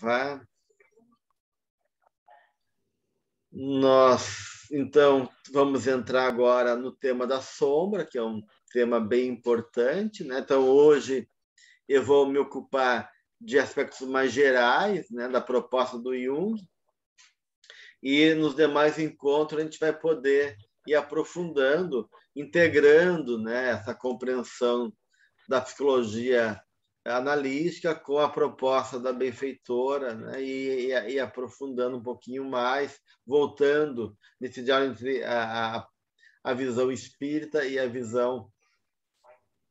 gravar. Nós, então, vamos entrar agora no tema da sombra, que é um tema bem importante, né? Então, hoje eu vou me ocupar de aspectos mais gerais, né, da proposta do Jung, e nos demais encontros a gente vai poder ir aprofundando, integrando, né, essa compreensão da psicologia analítica com a proposta da benfeitora, né, e aprofundando um pouquinho mais, voltando nesse diálogo entre a visão espírita e a visão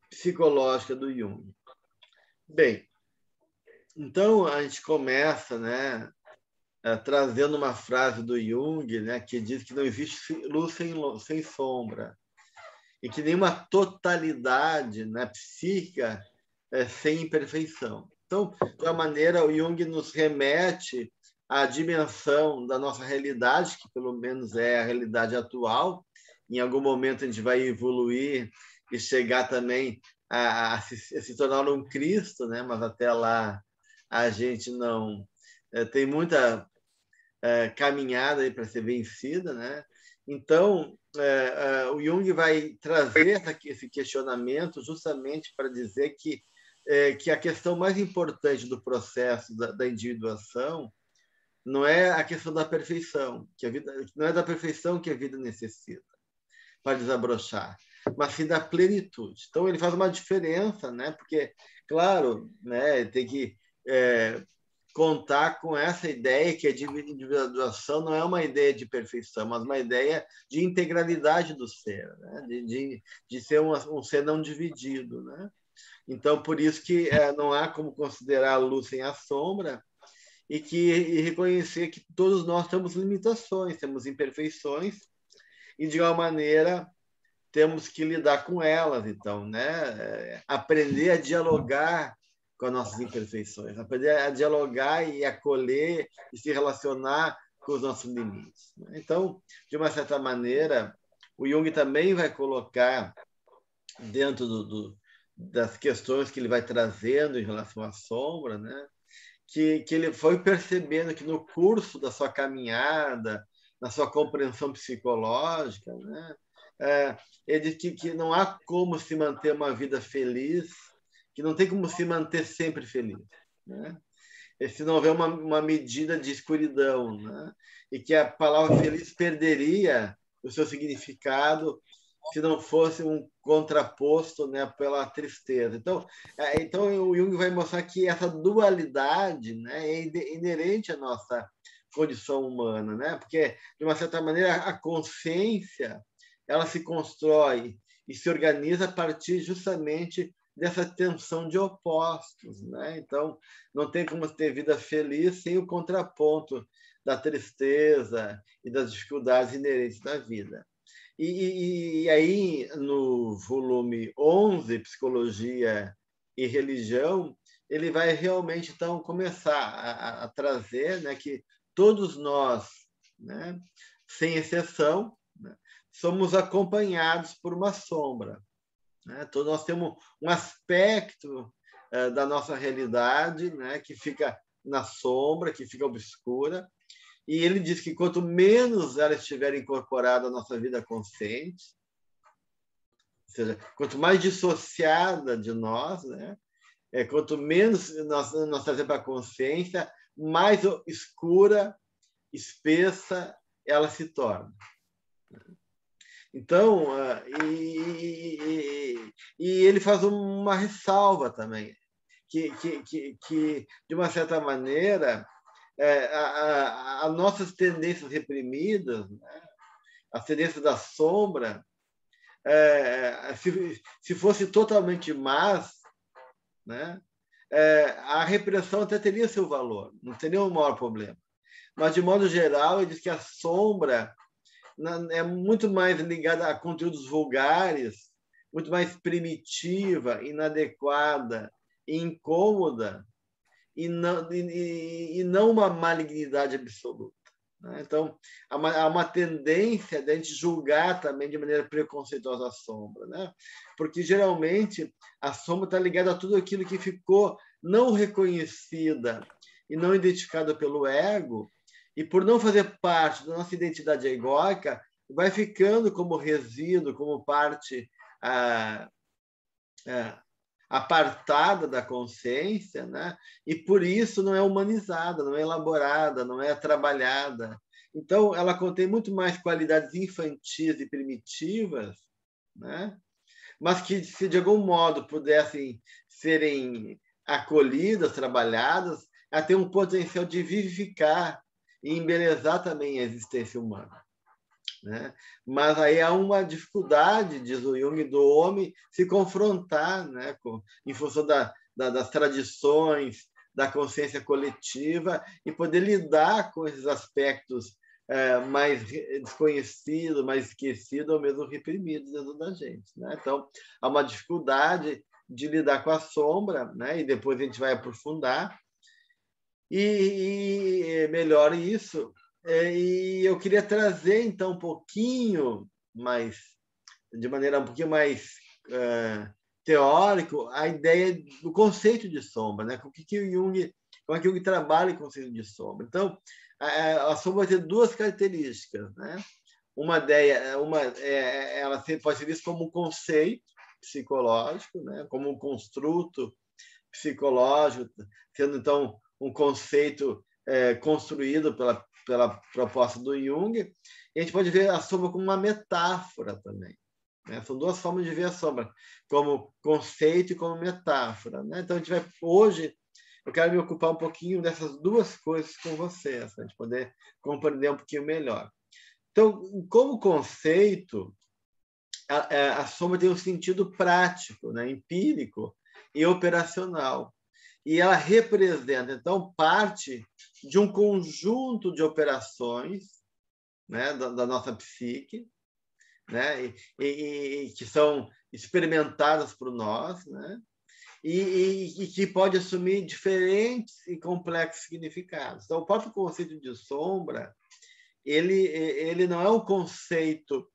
psicológica do Jung. Bem, então a gente começa, né, trazendo uma frase do Jung, né, que diz que não existe luz sem sombra e que nenhuma totalidade, né, psíquica sem imperfeição. Então, de uma maneira, o Jung nos remete à dimensão da nossa realidade, que pelo menos é a realidade atual. Em algum momento a gente vai evoluir e chegar também a se tornar um Cristo, né? Mas até lá a gente não tem muita caminhada aí para ser vencida, né? Então, o Jung vai trazer esse questionamento justamente para dizer que a questão mais importante do processo da individuação não é a questão da perfeição, que a vida não é da perfeição que a vida necessita para desabrochar, mas sim da plenitude. Então ele faz uma diferença, né? Porque, claro, né, tem que contar com essa ideia que a individuação não é uma ideia de perfeição, mas uma ideia de integralidade do ser, né? de ser um ser não dividido, né? Então, por isso que não há como considerar a luz sem a sombra e reconhecer que todos nós temos limitações, temos imperfeições e, de alguma maneira, temos que lidar com elas. Então, né? Aprender a dialogar com as nossas imperfeições, aprender a dialogar e acolher e se relacionar com os nossos limites. Então, de uma certa maneira, o Jung também vai colocar dentro das questões que ele vai trazendo em relação à sombra, né? Que ele foi percebendo que no curso da sua caminhada, na sua compreensão psicológica, né? Ele diz que não há como se manter uma vida feliz, que não tem como se manter sempre feliz, né? E se não houver uma medida de escuridão, né? E que a palavra feliz perderia o seu significado se não fosse um contraposto, né, pela tristeza. Então o Jung vai mostrar que essa dualidade, né, é inerente à nossa condição humana, né? Porque, de uma certa maneira, a consciência ela se constrói e se organiza a partir justamente dessa tensão de opostos, né? Então, não tem como ter vida feliz sem o contraponto da tristeza e das dificuldades inerentes da vida. E aí, no volume 11, Psicologia e Religião, ele vai realmente, então, começar a trazer, né, que todos nós, né, sem exceção, né, somos acompanhados por uma sombra. Né? Então, nós temos um aspecto da nossa realidade, né, que fica na sombra, que fica obscura, e ele diz que quanto menos ela estiver incorporada à nossa vida consciente, ou seja, quanto mais dissociada de nós, né, quanto menos nós trazemos para a consciência, mais escura, espessa ela se torna. Então, e ele faz uma ressalva também, que de uma certa maneira, as nossas tendências reprimidas, né, as tendências da sombra, se fosse totalmente más, né, a repressão até teria seu valor, não teria um maior problema. Mas, de modo geral, ele diz que a sombra é muito mais ligada a conteúdos vulgares, muito mais primitiva, inadequada, incômoda, e não uma malignidade absoluta. Né? Então, há uma tendência de a gente julgar também de maneira preconceituosa a sombra, né? Porque, geralmente, a sombra está ligada a tudo aquilo que ficou não reconhecida e não identificado pelo ego, e por não fazer parte da nossa identidade egóica, vai ficando como resíduo, como parte apartada da consciência, né? E por isso não é humanizada, não é elaborada, não é trabalhada. Então, ela contém muito mais qualidades infantis e primitivas, né? Mas que, se de algum modo pudessem serem acolhidas, trabalhadas, ela tem um potencial de vivificar e embelezar também a existência humana, né? Mas aí há uma dificuldade, diz o Jung, do homem se confrontar, né, em função das tradições, da consciência coletiva, e poder lidar com esses aspectos mais desconhecidos, mais esquecidos, ou mesmo reprimidos dentro da gente, né? Então, há uma dificuldade de lidar com a sombra, né? E depois a gente vai aprofundar. E melhor isso. E eu queria trazer, então, um pouquinho mais, de maneira um pouquinho mais teórico, a ideia do conceito de sombra, né? Como é que o Jung trabalha o conceito de sombra. Então, a sombra vai ter duas características, né? Ela pode ser vista como um conceito psicológico, né? Como um construto psicológico, sendo, então, um conceito construído pela proposta do Jung. E a gente pode ver a sombra como uma metáfora também, né? São duas formas de ver a sombra, como conceito e como metáfora, né? Então, hoje, eu quero me ocupar um pouquinho dessas duas coisas com vocês, para a gente poder compreender um pouquinho melhor. Então, como conceito, a sombra tem um sentido prático, né? Empírico e operacional. E ela representa, então, parte de um conjunto de operações, né, da nossa psique, né, e que são experimentadas por nós, né, e que pode assumir diferentes e complexos significados. Então, o próprio conceito de sombra, ele não é um conceito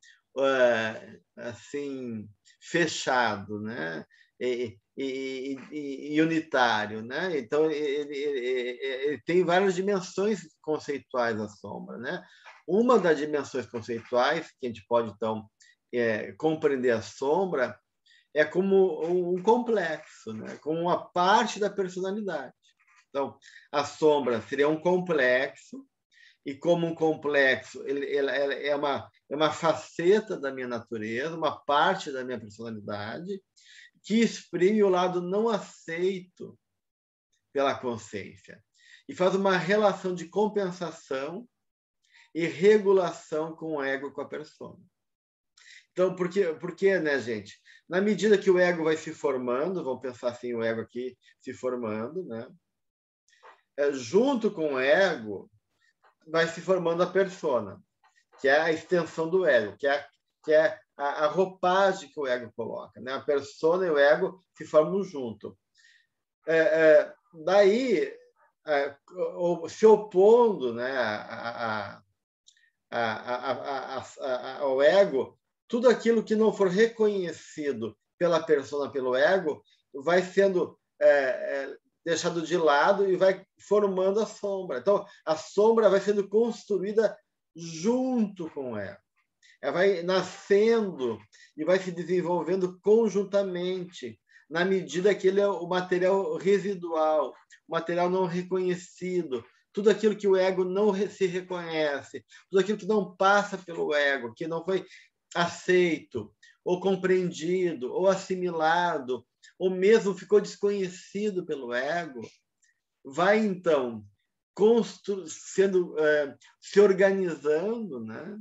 assim fechado, né? E unitário, né? Então ele tem várias dimensões conceituais a sombra, né? Uma das dimensões conceituais que a gente pode então compreender a sombra é como um complexo, né? Como uma parte da personalidade. Então, a sombra seria um complexo, e como um complexo, ele é uma faceta da minha natureza, uma parte da minha personalidade, que exprime o lado não aceito pela consciência e faz uma relação de compensação e regulação com o ego, com a persona. Então, por quê, né, gente? Na medida que o ego vai se formando, vamos pensar assim, o ego aqui se formando, né? Junto com o ego, vai se formando a persona, que é a extensão do ego, que é a roupagem que o ego coloca, né? A persona e o ego se formam junto. Daí, se opondo, né, ao ego, tudo aquilo que não for reconhecido pela persona, pelo ego, vai sendo deixado de lado e vai formando a sombra. Então, a sombra vai sendo construída junto com o ego. Ela vai nascendo e vai se desenvolvendo conjuntamente, na medida que ele é o material residual, o material não reconhecido, tudo aquilo que o ego não se reconhece, tudo aquilo que não passa pelo ego, que não foi aceito, ou compreendido, ou assimilado, ou mesmo ficou desconhecido pelo ego, vai, então, se organizando, né?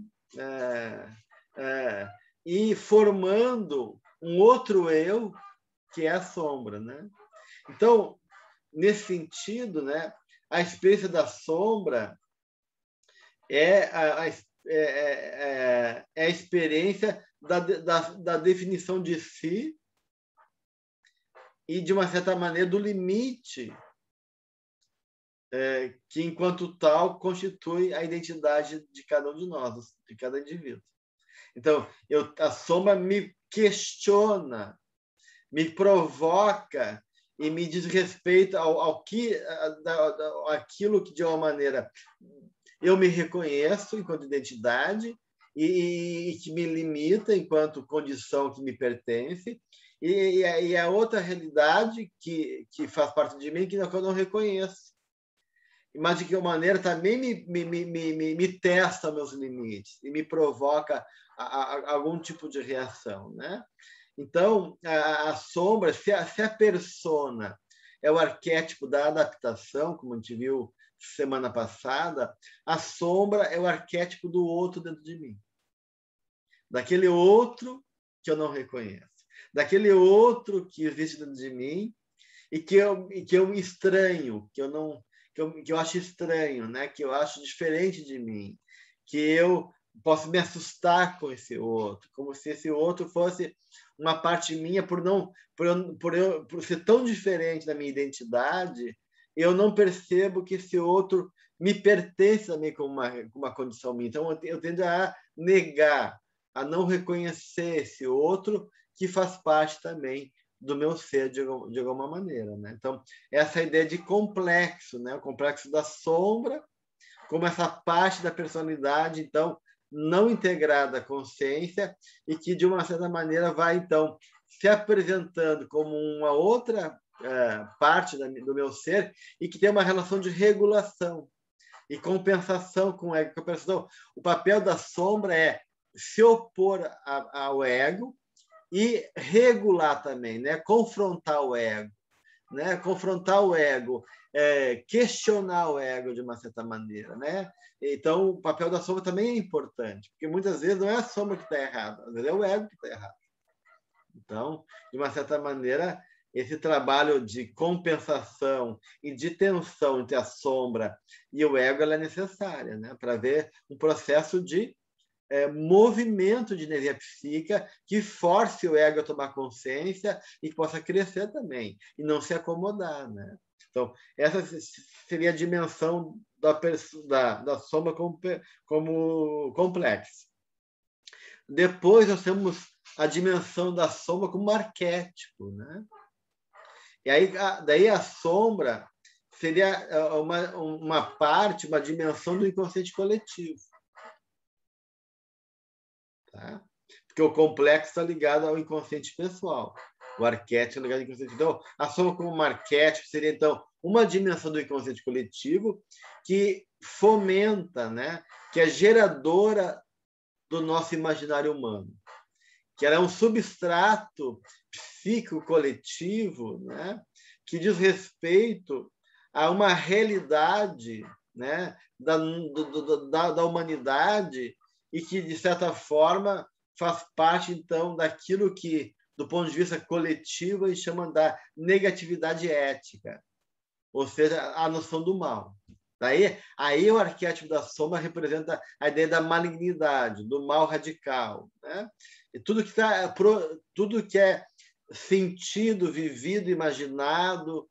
E formando um outro eu, que é a sombra, né? Então, nesse sentido, né, a experiência da sombra é a experiência da definição de si e, de uma certa maneira, do limite que, enquanto tal, constitui a identidade de cada um de nós, de cada indivíduo. Então, a sombra me questiona, me provoca e me diz respeito aquilo que, de uma maneira, eu me reconheço enquanto identidade e que me limita enquanto condição que me pertence, e a outra realidade que faz parte de mim que eu não reconheço, mas de que maneira também me testa meus limites e me provoca algum tipo de reação, né? Então, a sombra, se a persona é o arquétipo da adaptação, como a gente viu semana passada, a sombra é o arquétipo do outro dentro de mim. Daquele outro que eu não reconheço. Daquele outro que existe dentro de mim e que eu estranho, que eu acho estranho, né? Que eu acho diferente de mim, que eu posso me assustar com esse outro, como se esse outro fosse uma parte minha por ser tão diferente da minha identidade, eu não percebo que esse outro me pertence também como uma condição minha. Então, eu tendo a negar, a não reconhecer esse outro que faz parte também do meu ser de alguma maneira, né? Então, essa ideia de complexo, né? O complexo da sombra, como essa parte da personalidade, então, não integrada à consciência e que, de uma certa maneira, vai, então, se apresentando como uma outra parte do meu ser e que tem uma relação de regulação e compensação com o ego. O papel da sombra é se opor ao ego e regular também, né? Confrontar o ego, né? Confrontar o ego, questionar o ego de uma certa maneira, né? Então, o papel da sombra também é importante, porque muitas vezes não é a sombra que está errada, às vezes é o ego que está errado. Então, de uma certa maneira, esse trabalho de compensação e de tensão entre a sombra e o ego ela é necessária, né? Para ver um processo de movimento de energia psíquica que force o ego a tomar consciência e que possa crescer também, e não se acomodar, né? Então, essa seria a dimensão da sombra como complexo. Depois, nós temos a dimensão da sombra como arquétipo, né? E aí, daí a sombra seria uma parte, uma dimensão do inconsciente coletivo. Tá? Porque o complexo está ligado ao inconsciente pessoal. O arquétipo é ligado ao inconsciente. Então, a sombra como um arquétipo seria, então, uma dimensão do inconsciente coletivo que fomenta, né? Que é geradora do nosso imaginário humano. Que ela é um substrato psíquico coletivo, né? Que diz respeito a uma realidade, né? da humanidade e que, de certa forma, faz parte, então, daquilo que, do ponto de vista coletivo, eles chamam da negatividade ética, ou seja, a noção do mal. Aí o arquétipo da sombra representa a ideia da malignidade, do mal radical, né? E tudo que é sentido, vivido, imaginado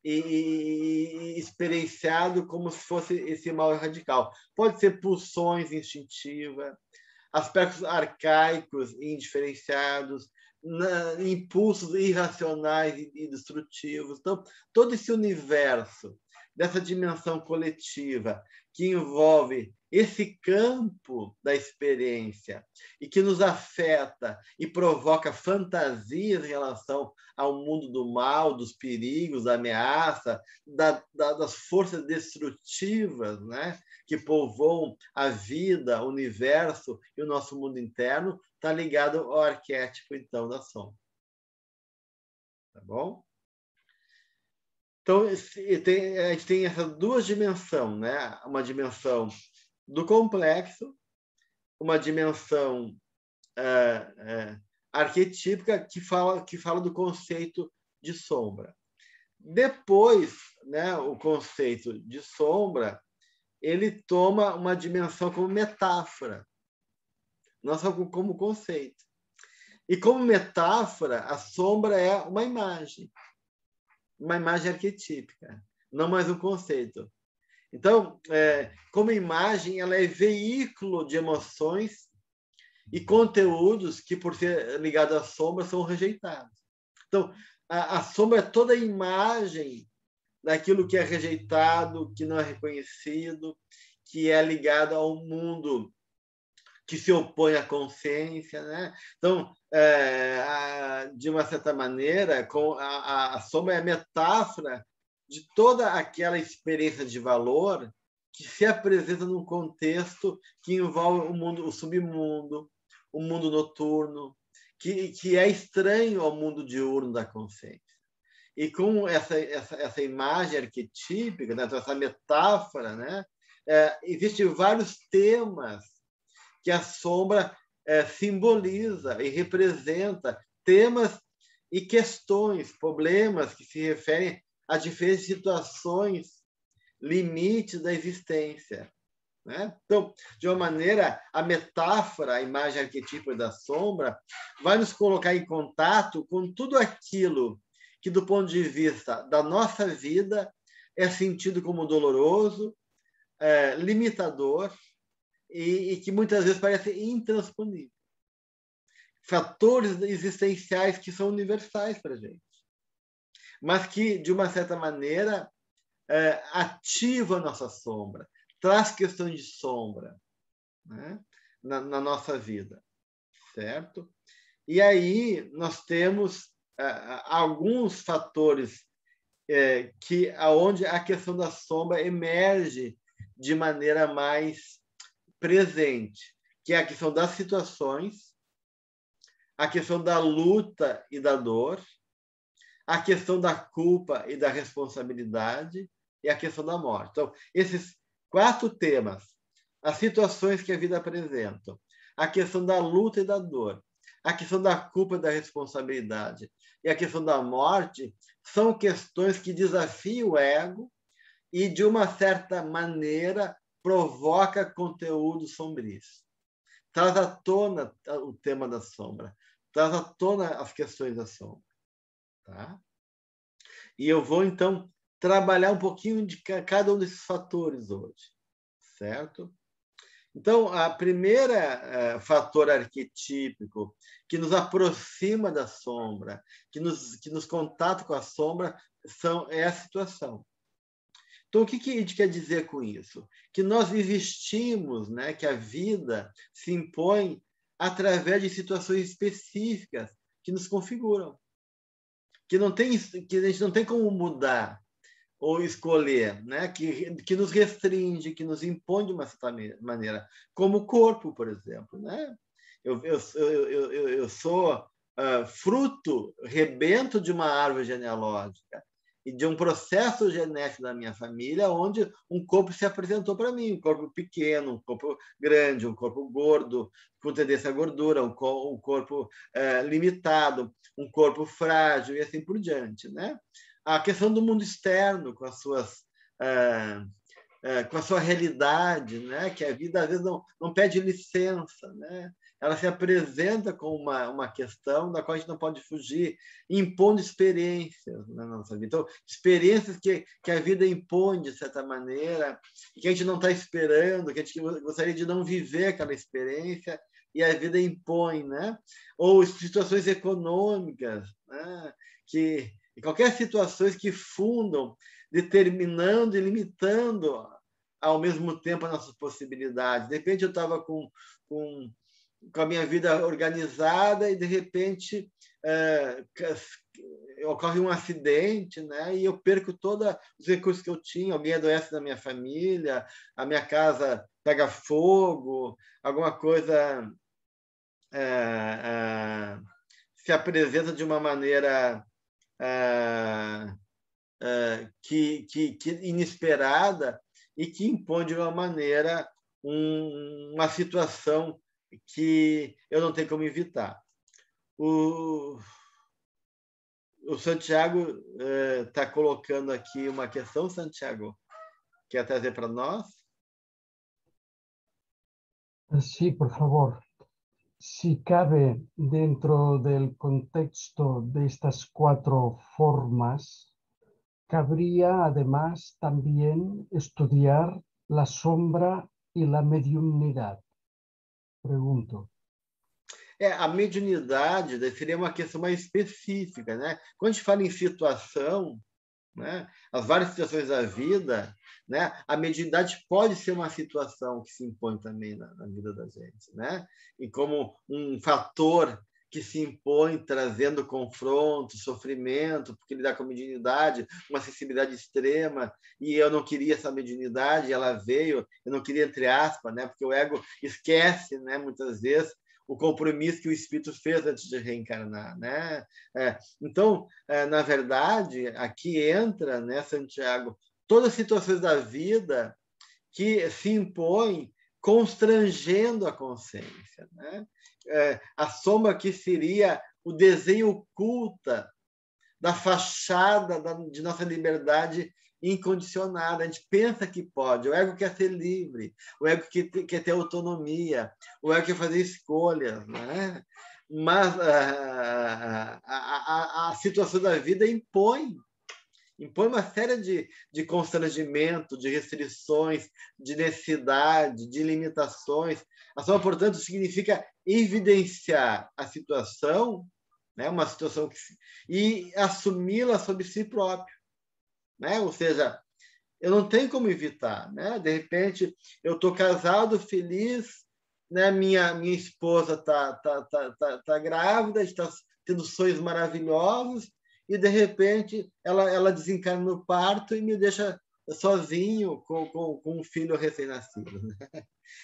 e experienciado como se fosse esse mal radical. Pode ser pulsões instintivas, aspectos arcaicos e indiferenciados, impulsos irracionais e destrutivos. Então, todo esse universo dessa dimensão coletiva que envolve esse campo da experiência e que nos afeta e provoca fantasias em relação ao mundo do mal, dos perigos, da ameaça, das forças destrutivas, né, que povoam a vida, o universo e o nosso mundo interno, está ligado ao arquétipo, então, da sombra. Tá bom? Então, a gente tem essas duas dimensões, né? Uma dimensão do complexo, uma dimensão arquetípica que fala do conceito de sombra. Depois, né, o conceito de sombra ele toma uma dimensão como metáfora, não só como conceito. E como metáfora, a sombra é uma imagem arquetípica, não mais um conceito. Então, como imagem, ela é veículo de emoções e conteúdos que, por ser ligado à sombra, são rejeitados. Então, a sombra é toda a imagem daquilo que é rejeitado, que não é reconhecido, que é ligado ao mundo que se opõe à consciência, né? Então, de uma certa maneira, a sombra é a metáfora de toda aquela experiência de valor que se apresenta num contexto que envolve o mundo, o submundo, o mundo noturno, que é estranho ao mundo diurno da consciência. E com essa imagem arquetípica, né, essa metáfora, né, existem vários temas que a sombra simboliza e representa, temas e questões, problemas que se referem a diferentes situações, limites da existência. Né? Então, de uma maneira, a metáfora, a imagem arquetípica da sombra, vai nos colocar em contato com tudo aquilo que, do ponto de vista da nossa vida, é sentido como doloroso, limitador e que muitas vezes parece intransponível. Fatores existenciais que são universais para a gente, mas que, de uma certa maneira, ativam a nossa sombra, traz questões de sombra, né, na nossa vida, certo? E aí nós temos alguns fatores aonde a questão da sombra emerge de maneira mais presente, que é a questão das situações, a questão da luta e da dor, a questão da culpa e da responsabilidade e a questão da morte. Então, esses 4 temas, as situações que a vida apresenta, a questão da luta e da dor, a questão da culpa e da responsabilidade e a questão da morte, são questões que desafiam o ego e, de uma certa maneira, provoca conteúdo sombrio. Traz à tona o tema da sombra, traz à tona as questões da sombra. Tá? E eu vou, então, trabalhar um pouquinho de cada um desses fatores hoje, certo? Então, a primeira fator arquetípico que nos aproxima da sombra, que nos contata com a sombra, é a situação. Então, o que a gente quer dizer com isso? Que nós existimos, né? Que a vida se impõe através de situações específicas que nos configuram. Que a gente não tem como mudar ou escolher, né? Que nos restringe, que nos impõe de uma certa maneira, como o corpo, por exemplo. Né? Eu sou fruto, rebento de uma árvore genealógica e de um processo genético da minha família, onde um corpo se apresentou para mim, um corpo pequeno, um corpo grande, um corpo gordo, com tendência à gordura, um corpo limitado, um corpo frágil e assim por diante, né? A questão do mundo externo, com a sua realidade, né? Que a vida às vezes não pede licença, né? Ela se apresenta com uma questão da qual a gente não pode fugir, impondo experiências na nossa vida. Então, experiências que a vida impõe, de certa maneira, e que a gente não está esperando, que a gente gostaria de não viver aquela experiência, e a vida impõe, né? Ou situações econômicas, né? E qualquer situações que fundam, determinando e limitando ao mesmo tempo as nossas possibilidades. De repente eu estava com a minha vida organizada e de repente ocorre um acidente, né? E eu perco todos os recursos que eu tinha, alguém adoece da minha família, a minha casa pega fogo, alguma coisa se apresenta de uma maneira que inesperada e que impõe de uma maneira uma situação que eu não tenho como evitar. O Santiago está colocando aqui uma questão, Santiago, quer trazer para nós? Sí, por favor. Si cabe dentro del contexto de estas 4 formas, cabría además también estudiar la sombra y la mediumnidad. Pregunto. A mediunidade seria uma questão mais específica, né? Quando a gente fala em situação, né, as várias situações da vida, né, a mediunidade pode ser uma situação que se impõe também na vida da gente, né? E como um fator que se impõe trazendo confronto, sofrimento, porque lidar com a mediunidade, uma sensibilidade extrema, e eu não queria essa mediunidade, ela veio, eu não queria, entre aspas, né, porque o ego esquece, né, muitas vezes, o compromisso que o espírito fez antes de reencarnar, né? Então, na verdade, aqui entra, né, Santiago, todas as situações da vida que se impõem constrangendo a consciência, né? A sombra que seria o desenho oculta da fachada de nossa liberdade incondicionada. A gente pensa que pode, o ego quer ser livre, o ego quer ter autonomia, o ego quer fazer escolhas, né? Mas a situação da vida impõe uma série de constrangimento, de restrições, de necessidade, de limitações. A sombra, portanto, significa evidenciar a situação, né? Uma situação e assumi-la sobre si próprio, né? Ou seja, eu não tenho como evitar, né? De repente, eu estou casado, feliz, né? Minha esposa tá grávida, está tendo sonhos maravilhosos, e de repente ela desencarna no parto e me deixa sozinho com um filho recém-nascido, né?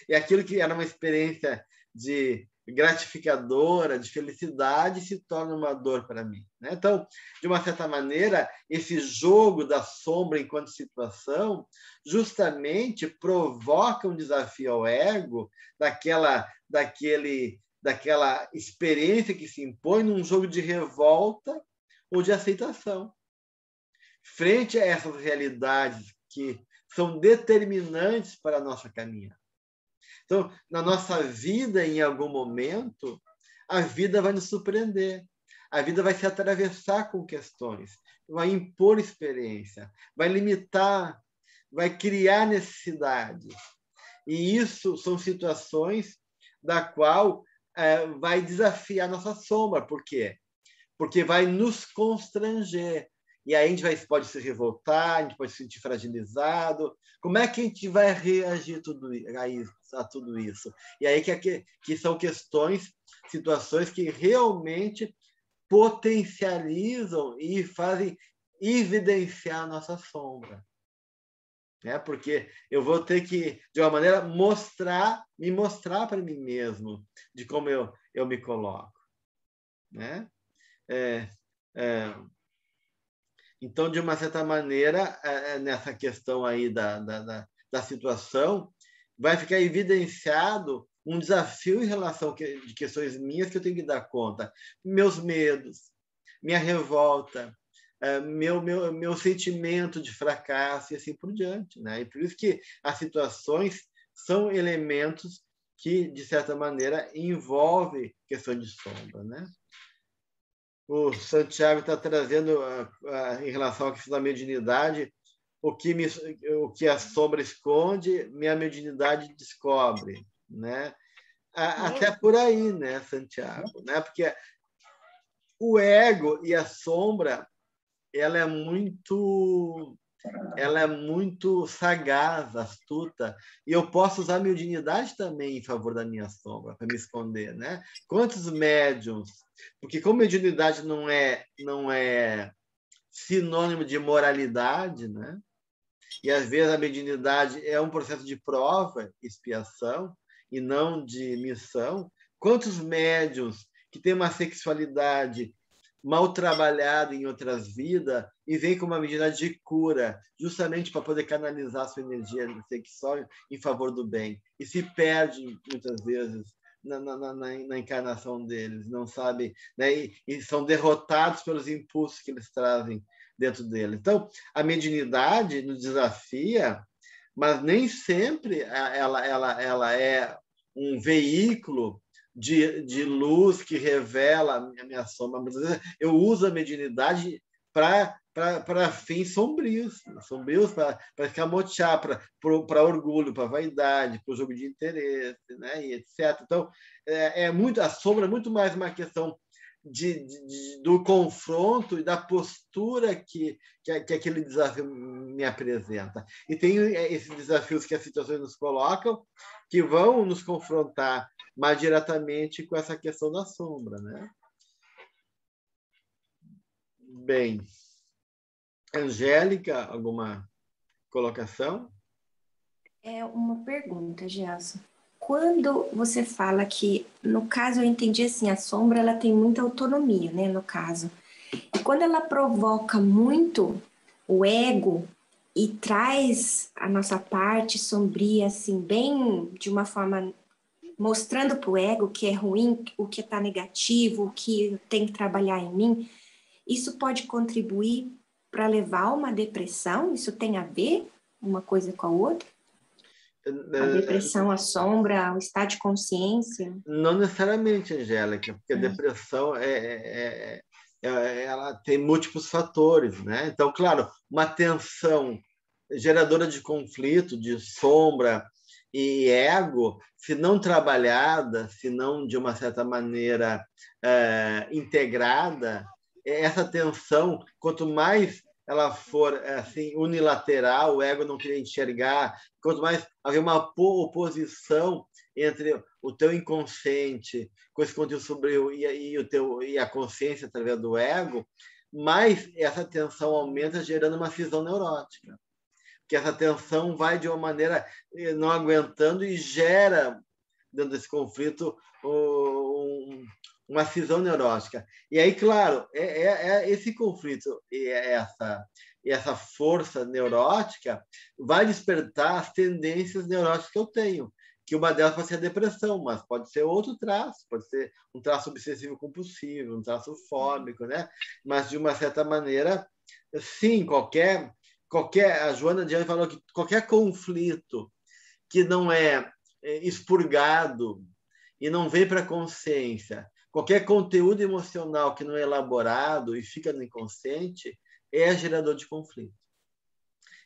E aquilo que era uma experiência de gratificadora, de felicidade, se torna uma dor para mim, né? Então, de uma certa maneira, esse jogo da sombra enquanto situação justamente provoca um desafio ao ego daquela experiência que se impõe num jogo de revolta ou de aceitação. Frente a essas realidades que são determinantes para a nossa caminhada. Então, na nossa vida, em algum momento, a vida vai nos surpreender. A vida vai se atravessar com questões, vai impor experiência, vai limitar, vai criar necessidades. E isso são situações da qual vai desafiar nossa sombra. Por quê? Porque vai nos constranger. E aí a gente pode se revoltar, a gente pode se sentir fragilizado. Como é que a gente vai reagir a tudo isso? E aí que são questões, situações que realmente potencializam e fazem evidenciar a nossa sombra. Né? Porque eu vou ter que, de uma maneira, me mostrar para mim mesmo de como eu me coloco. Né? Então, de uma certa maneira, nessa questão aí da situação, vai ficar evidenciado um desafio em relação de questões minhas que eu tenho que dar conta. Meus medos, minha revolta, meu sentimento de fracasso e assim por diante. Né? E por isso que as situações são elementos que, de certa maneira, envolvem questão de sombra. Né? O Santiago está trazendo, em relação à questão da mediunidade, o que a sombra esconde, minha mediunidade descobre. Né? Até por aí, né, Santiago? Né? Porque o ego e a sombra, ela é muito sagaz, astuta, e eu posso usar a mediunidade também em favor da minha sombra, para me esconder, né? Quantos médiums? Porque como mediunidade não é sinônimo de moralidade, né? E às vezes a mediunidade é um processo de prova, expiação, e não de missão. Quantos médiums que têm uma sexualidade mal trabalhada em outras vidas e vem com uma medida de cura, justamente para poder canalizar sua energia sexual em favor do bem. E se perde, muitas vezes, na encarnação deles, não sabem, né? E são derrotados pelos impulsos que eles trazem dentro dele. Então, a mediunidade nos desafia, mas nem sempre ela é um veículo de luz que revela a minha sombra. Eu uso a mediunidade para fins sombrios para escamotear, para orgulho, para vaidade, para o jogo de interesse, né? E etc. Então, a sombra é muito mais uma questão do confronto e da postura que aquele desafio me apresenta. E tem esses desafios que as situações nos colocam, que vão nos confrontar mais diretamente com essa questão da sombra, né? Bem, Angélica, alguma colocação? É uma pergunta, Gelson. Quando você fala que, no caso, eu entendi assim, a sombra ela tem muita autonomia, né, no caso. E quando ela provoca muito o ego e traz a nossa parte sombria, assim, bem de uma forma mostrando para o ego o que é ruim, o que está negativo, o que tem que trabalhar em mim, isso pode contribuir para levar a uma depressão? Isso tem a ver uma coisa com a outra? A depressão, a sombra, o estado de consciência? Não necessariamente, Angélica, porque a depressão ela tem múltiplos fatores, né? Então, claro, uma tensão geradora de conflito, de sombra e ego, se não trabalhada, se não de uma certa maneira integrada, essa tensão, quanto mais ela for assim unilateral, o ego não querer enxergar, quanto mais haver uma oposição entre o teu inconsciente com esse conteúdo sombrio e a consciência através do ego, mais essa tensão aumenta, gerando uma cisão neurótica. Porque essa tensão vai de uma maneira não aguentando e gera, dentro desse conflito, uma cisão neurótica. E aí, claro, esse conflito e essa força neurótica vai despertar as tendências neuróticas que eu tenho, que uma delas pode ser a depressão, mas pode ser outro traço, pode ser um traço obsessivo-compulsivo, um traço fóbico, né? Mas, de uma certa maneira, sim, a Joana Diane falou que qualquer conflito que não é expurgado e não vem para a consciência, qualquer conteúdo emocional que não é elaborado e fica no inconsciente, é gerador de conflito.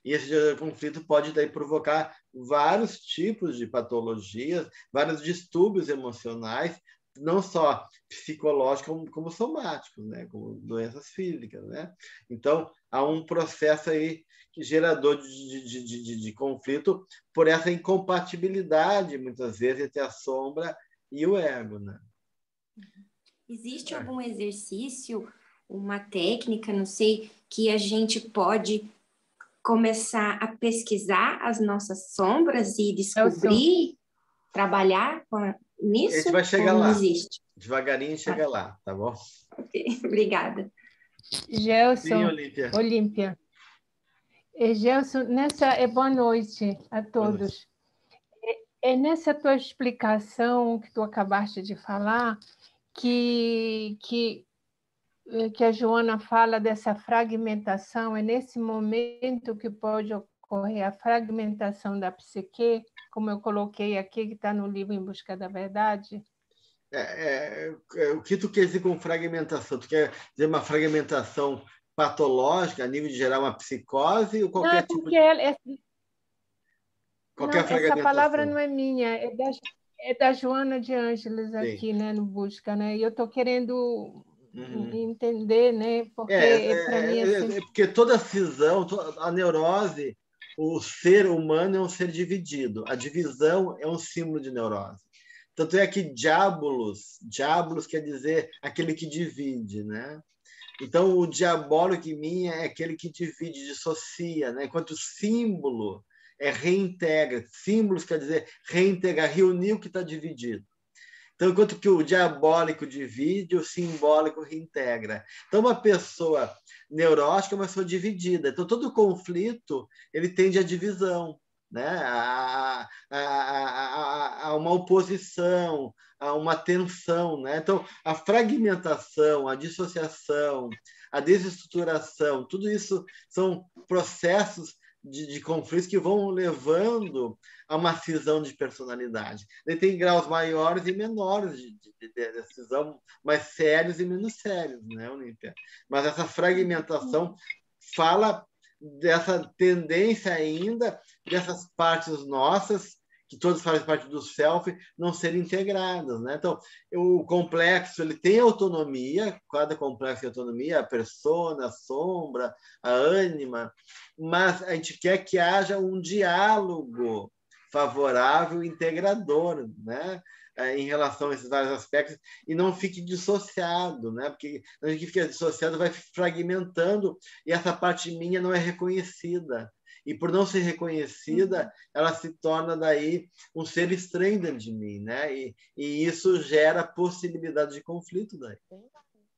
E esse gerador de conflito pode daí provocar vários tipos de patologias, vários distúrbios emocionais, não só psicológicos como somáticos, né? Como doenças físicas, né? Então, há um processo aí gerador de conflito por essa incompatibilidade, muitas vezes, entre a sombra e o ego, né? Existe algum exercício, uma técnica, não sei, que a gente pode começar a pesquisar as nossas sombras e descobrir, trabalhar nisso? A gente vai chegar lá. Existe? Devagarinho chega lá, tá bom? Ok, obrigada. Gelson, Sim, Olímpia. Gelson, boa noite a todos. Nessa tua explicação que tu acabaste de falar, que a Joana fala dessa fragmentação, é nesse momento que pode ocorrer a fragmentação da psique, como eu coloquei aqui, que está no livro Em Busca da Verdade? O que tu quer dizer com fragmentação? Tu quer dizer uma fragmentação patológica, a nível de gerar uma psicose, ou qualquer tipo de... Qualquer fragmentação? Essa palavra não é minha, é da Joana de Ângeles aqui, né, no Busca, né? E eu estou querendo entender, né? Porque para mim assim... porque toda cisão, a neurose, o ser humano é um ser dividido. A divisão é um símbolo de neurose. Tanto é que diabolos quer dizer aquele que divide, né? Então, o diabólico em mim é aquele que divide, dissocia, né? Enquanto o símbolo reintegra. Símbolos quer dizer reintegrar, reunir o que está dividido. Então, enquanto que o diabólico divide, o simbólico reintegra. Então, uma pessoa neurótica é uma pessoa dividida. Então, todo conflito ele tende à divisão, né? A uma oposição, a uma tensão, né? Então, a fragmentação, a dissociação, a desestruturação, tudo isso são processos de conflitos que vão levando a uma cisão de personalidade. Ele tem graus maiores e menores de cisão, mais sérios e menos sérios, né, Olímpia? Mas essa fragmentação fala dessa tendência ainda dessas partes nossas, que todas fazem parte do self, não serem integradas, né? Então, o complexo ele tem autonomia, cada complexo tem autonomia, a persona, a sombra, a ânima, mas a gente quer que haja um diálogo favorável, integrador, né? Em relação a esses vários aspectos, e não fique dissociado, né? Porque a gente fica dissociado, vai fragmentando, e essa parte minha não é reconhecida. E por não ser reconhecida, ela se torna daí um ser estranho dentro de mim, né? E isso gera possibilidade de conflito daí.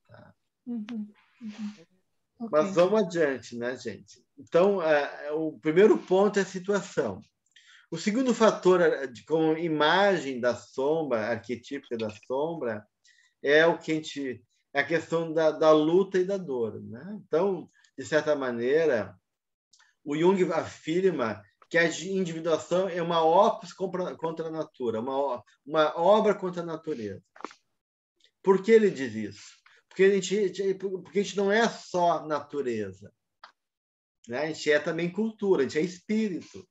Tá? Okay. Mas vamos adiante, né, gente? Então, o primeiro ponto é a situação. O segundo fator, como imagem da sombra, arquetípica da sombra, é o que é a questão da luta e da dor, né? Então, de certa maneira, o Jung afirma que a individuação é uma opus contra a natura, uma obra contra a natureza. Por que ele diz isso? Porque a gente não é só natureza, né? A gente é também cultura, a gente é espírito.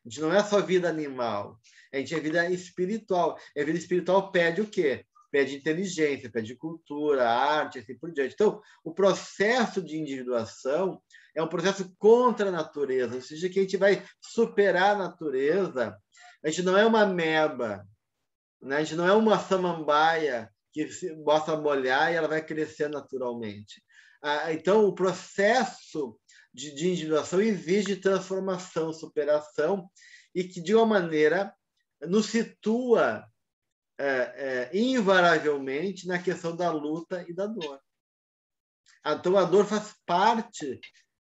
A gente não é só vida animal, a gente é vida espiritual. E a vida espiritual pede o quê? Pede inteligência, pede cultura, arte, assim por diante. Então, o processo de individuação é um processo contra a natureza, ou seja, que a gente vai superar a natureza. A gente não é uma ameba, né? A gente não é uma samambaia que basta molhar e ela vai crescer naturalmente. Então, o processo de individuação exige transformação, superação, e que, de uma maneira, nos situa invariavelmente na questão da luta e da dor. Então, a dor faz parte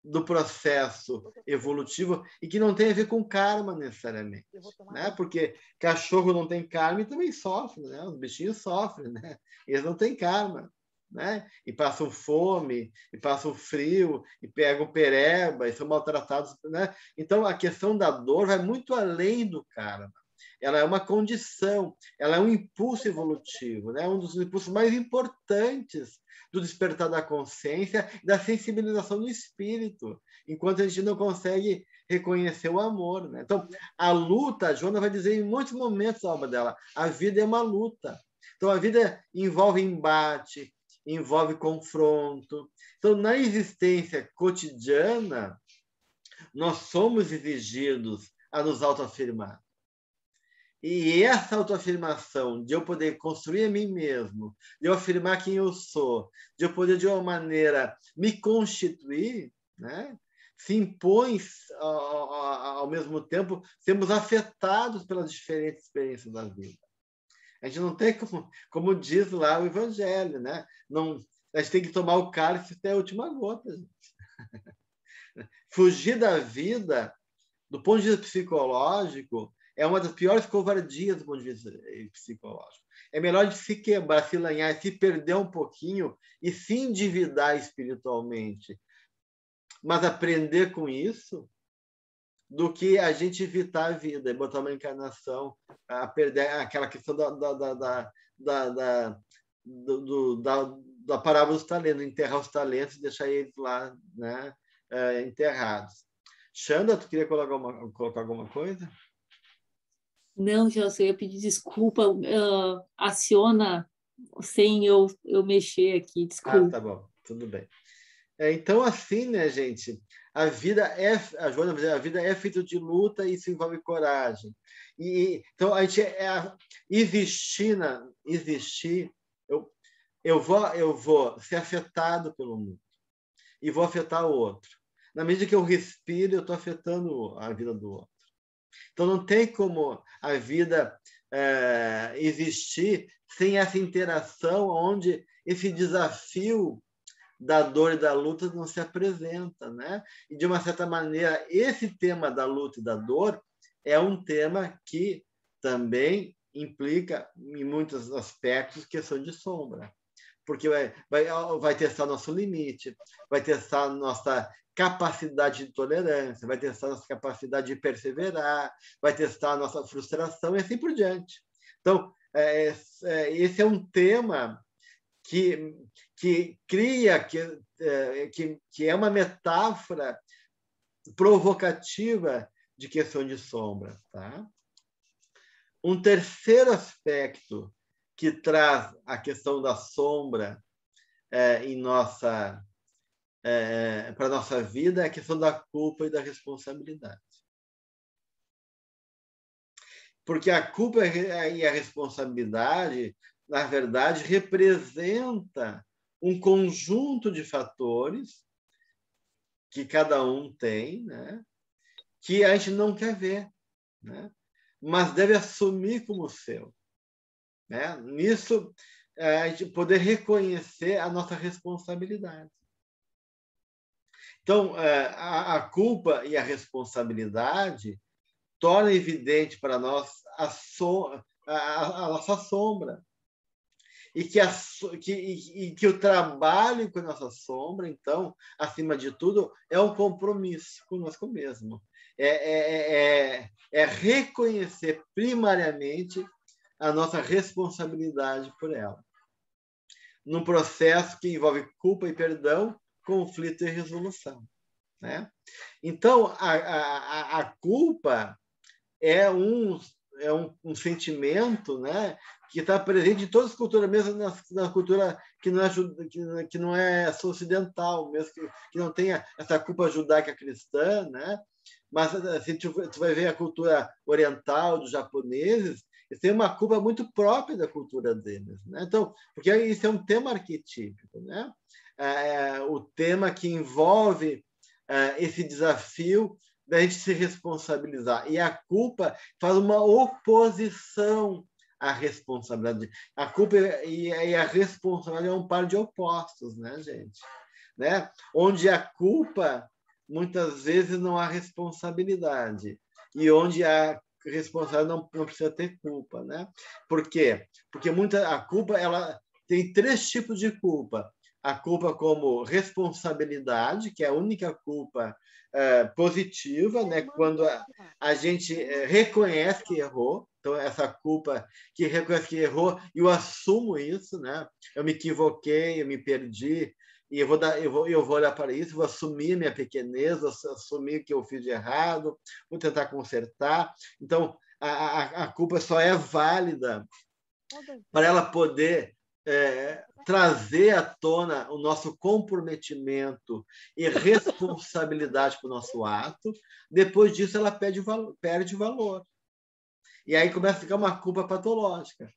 do processo evolutivo e que não tem a ver com karma necessariamente, né? Porque cachorro não tem karma e também sofre, né? Os bichinhos sofrem, né? Eles não têm karma, né? E passam fome, e passam frio, e pegam pereba, e são maltratados, né? Então, a questão da dor vai muito além do karma. Ela é uma condição, ela é um impulso evolutivo, né? Um dos impulsos mais importantes do despertar da consciência e da sensibilização do espírito, enquanto a gente não consegue reconhecer o amor, né? Então, a luta, a Joana vai dizer em muitos momentos da obra dela, a vida é uma luta. Então, a vida envolve embate, envolve confronto. Então, na existência cotidiana, nós somos exigidos a nos autoafirmar. E essa autoafirmação, de eu poder construir a mim mesmo, de eu afirmar quem eu sou, de eu poder, de uma maneira, me constituir, né, se impõe, ao mesmo tempo, sermos afetados pelas diferentes experiências da vida. A gente não tem como diz lá o Evangelho, né? Não, a gente tem que tomar o cálice até a última gota, gente. Fugir da vida, do ponto de vista psicológico, é uma das piores covardias do ponto de vista psicológico. É melhor de se quebrar, se lanhar, se perder um pouquinho e se endividar espiritualmente, mas aprender com isso, do que a gente evitar a vida e botar uma encarnação a perder aquela questão da parábola dos talentos, enterrar os talentos e deixar eles lá, né, enterrados. Xanda, tu queria colocar alguma coisa? Não, Gelson, eu ia pedir desculpa. Aciona sem eu mexer aqui, desculpa. Tá bom, tudo bem. Então, assim, né, gente? A vida a Joana vai dizer, a vida é feita de luta e isso envolve coragem. Então, a gente existir, eu vou ser afetado pelo mundo e vou afetar o outro. Na medida que eu respiro, eu estou afetando a vida do outro. Então, não tem como a vida existir sem essa interação onde esse desafio da dor e da luta não se apresenta, né? E, de uma certa maneira, esse tema da luta e da dor é um tema que também implica, em muitos aspectos, questão de sombra. porque vai testar nosso limite, vai testar nossa capacidade de tolerância, vai testar nossa capacidade de perseverar, vai testar a nossa frustração e assim por diante. Então, esse é um tema que cria, que é uma metáfora provocativa de questão de sombra. Tá? Um terceiro aspecto que traz a questão da sombra para a nossa vida é a questão da culpa e da responsabilidade. Porque a culpa e a responsabilidade, na verdade, representa um conjunto de fatores que cada um tem, né? Que a gente não quer ver, né? Mas deve assumir como seu. Né? Nisso, a gente poder reconhecer a nossa responsabilidade. Então, a culpa e a responsabilidade tornam evidente para nós a nossa sombra. E que o trabalho com a nossa sombra, então, acima de tudo, é um compromisso conosco mesmo. É reconhecer primariamente a nossa responsabilidade por ela. Num processo que envolve culpa e perdão, conflito e resolução. Né? Então, a culpa é um sentimento, né, que está presente em todas as culturas, mesmo na cultura que não é ocidental, mesmo que não tenha essa culpa judaica cristã, né? Mas assim, tu vai ver a cultura oriental dos japoneses, eles têm uma culpa muito própria da cultura deles, né? Então, porque isso é um tema arquetípico, né? O tema que envolve esse desafio da gente se responsabilizar. E a culpa faz uma oposição à responsabilidade. A culpa e a responsabilidade é um par de opostos, né, gente? Né? Onde a culpa, muitas vezes, não há responsabilidade. E onde há responsabilidade, não precisa ter culpa, né? Por quê? Porque a culpa, ela tem 3 tipos de culpa. A culpa como responsabilidade, que é a única culpa positiva, né? Quando a gente reconhece que errou, então essa culpa que reconhece que errou, e eu assumo isso, né? Eu me equivoquei, eu me perdi, e eu vou olhar para isso, vou assumir minha pequenez, vou assumir o que eu fiz de errado, vou tentar consertar. Então, a culpa só é válida para ela poder trazer à tona o nosso comprometimento e responsabilidade para o nosso ato. Depois disso, ela perde valor. E aí começa a ficar uma culpa patológica.